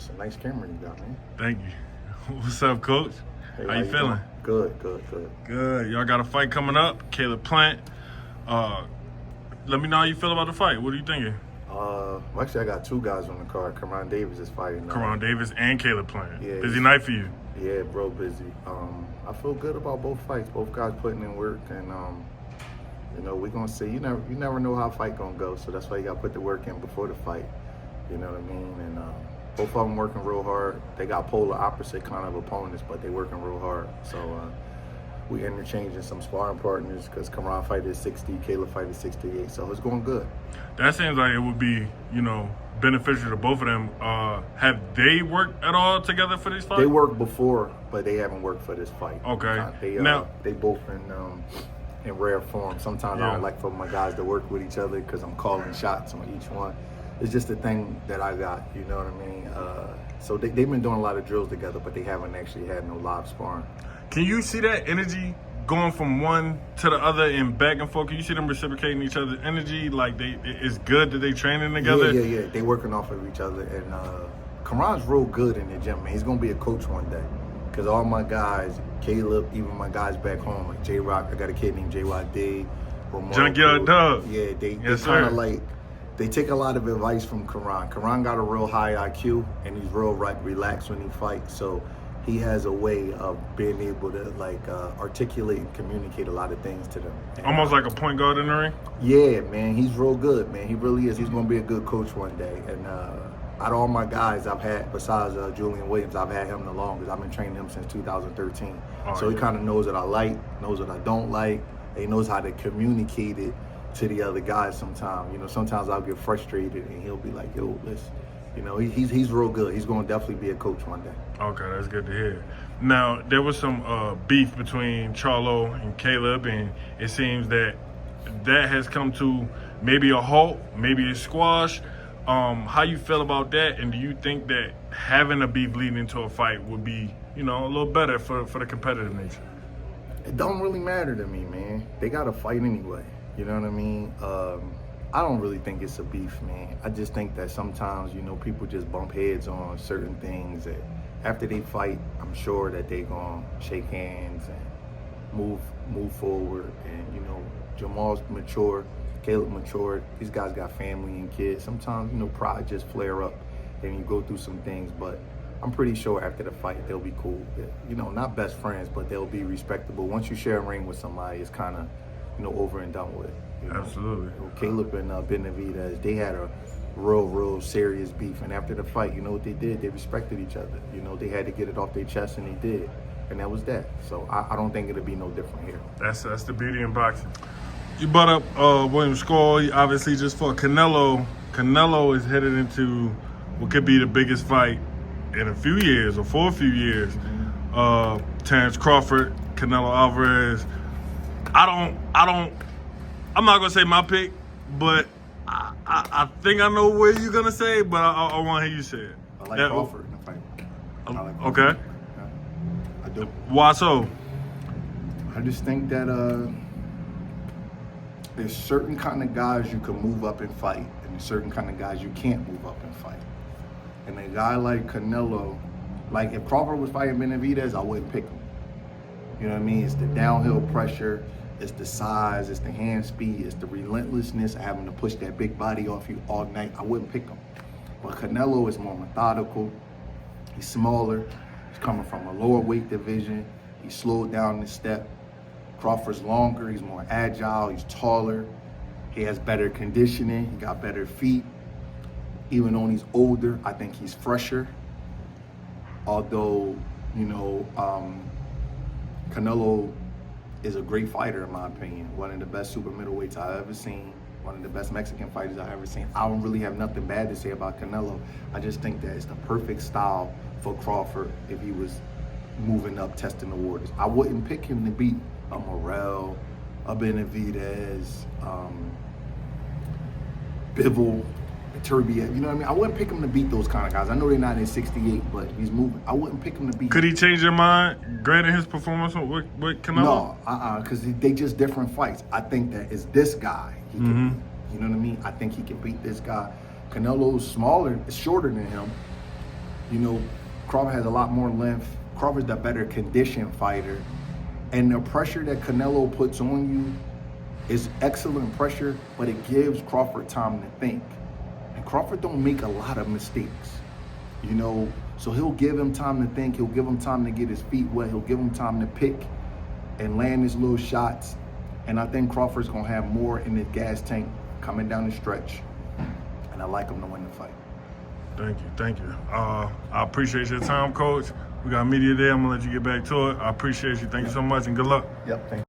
It's a nice camera you got, man. Thank you. What's up, Coach? Hey, how you feeling? Good. Good. Y'all got a fight coming up. Caleb Plant. Let me know how you feel about the fight. What are you thinking? Actually, I got two guys on the card. Kamaran Davis is fighting. Kamaran Davis and Caleb Plant. Yeah, busy night for you. Yeah, bro, busy. I feel good about both fights. Both guys putting in work, and we're gonna see. You never know how a fight gonna go, so that's why you gotta put the work in before the fight. You know what I mean? And both of them working real hard. They got polar opposite kind of opponents, but they working real hard. So we interchanging some sparring partners because Kamaran fight is 60, Caleb fight is 68. So it's going good. That seems like it would be, beneficial to both of them. Have they worked at all together for this fight? They worked before, but they haven't worked for this fight. Okay. They both in rare form. Sometimes I don't like for my guys to work with each other because I'm calling shots on each one. It's just a thing that I got, you know what I mean? So they've been doing a lot of drills together, but they haven't actually had no live sparring. Can you see that energy going from one to the other and back and forth? Can you see them reciprocating each other's energy? Like, it's good that they training together? Yeah. They working off of each other. And Kamaran's real good in the gym, man. He's going to be a coach one day. Because all my guys, Caleb, even my guys back home, like J-Rock, I got a kid named JYD. Junkyard Dub. Yeah, they kind of like, they take a lot of advice from Kamaran. Kamaran got a real high IQ, and he's real relaxed when he fights. So he has a way of being able to articulate and communicate a lot of things to them. And, almost like a point guard in the ring? Yeah, man, he's real good, man. He really is. He's going to be a good coach one day. And out of all my guys I've had, besides Julian Williams, I've had him the longest. I've been training him since 2013. He kind of knows what I like, knows what I don't like. He knows how to communicate it to the other guys sometimes. Sometimes I'll get frustrated and he'll be like, yo, listen. He's real good. He's going to definitely be a coach one day. Okay, that's good to hear. Now, there was some beef between Charlo and Caleb, and it seems that has come to maybe a halt, maybe a squash. How you feel about that, and do you think that having a beef leading into a fight would be, a little better for the competitive nature? It don't really matter to me, man. They got to fight anyway. You know what I mean? I don't really think it's a beef, man. I just think that sometimes, people just bump heads on certain things. That after they fight, I'm sure that they gonna shake hands and move forward. And Jamal's mature, Caleb matured. These guys got family and kids. Sometimes, pride just flare up, and you go through some things. But I'm pretty sure after the fight, they'll be cool. Not best friends, but they'll be respectable. Once you share a ring with somebody, it's kind of, over and done with. Absolutely. Caleb and Benavidez, they had a real serious beef, and after the fight, you know what they did? They respected each other. They had to get it off their chest, and they did, and that was that. So I don't think it'll be no different here. That's the beauty in boxing. You brought up William Score, obviously just for Canelo. Canelo is headed into what could be the biggest fight in a few years or for a few years. Terrence Crawford, Canelo Alvarez. I'm not gonna say my pick, but I think I know what you're gonna say, but I want to hear you say it. I like Crawford in the fight. I like Crawford. Okay. Yeah, I do. Why so? I just think that there's certain kind of guys you can move up and fight, and there's certain kind of guys you can't move up and fight. And a guy like Canelo, like if Crawford was fighting Benavidez, I wouldn't pick him. You know what I mean? It's the downhill pressure. It's the size, it's the hand speed, it's the relentlessness of having to push that big body off you all night. I wouldn't pick him. But Canelo is more methodical. He's smaller. He's coming from a lower weight division. He slowed down the step. Crawford's longer. He's more agile. He's taller. He has better conditioning. He got better feet. Even though he's older, I think he's fresher. Although, Canelo is a great fighter in my opinion. One of the best super middleweights I've ever seen. One of the best Mexican fighters I've ever seen. I don't really have nothing bad to say about Canelo. I just think that it's the perfect style for Crawford if he was moving up, testing the waters. I wouldn't pick him to beat a Morrell, a Benavidez, Bivol, Turbia. You know what I mean? I wouldn't pick him to beat those kind of guys. I know they're not in 68, but he's moving. I wouldn't pick him to beat. Could he change your mind, granted his performance with Canelo? No, because they just different fights. I think that it's this guy. He can beat. You know what I mean? I think he can beat this guy. Canelo's smaller, shorter than him, You know, Crawford has a lot more length. Crawford's the better conditioned fighter. And the pressure that Canelo puts on you is excellent pressure, but it gives Crawford time to think. And Crawford don't make a lot of mistakes, you know? So he'll give him time to think. He'll give him time to get his feet wet. He'll give him time to pick and land his little shots. And I think Crawford's gonna have more in his gas tank coming down the stretch. And I like him to win the fight. Thank you, thank you. I appreciate your time, Coach. We got media day. I'm gonna let you get back to it. I appreciate you. Thank you so much, and good luck. Yep, thank you.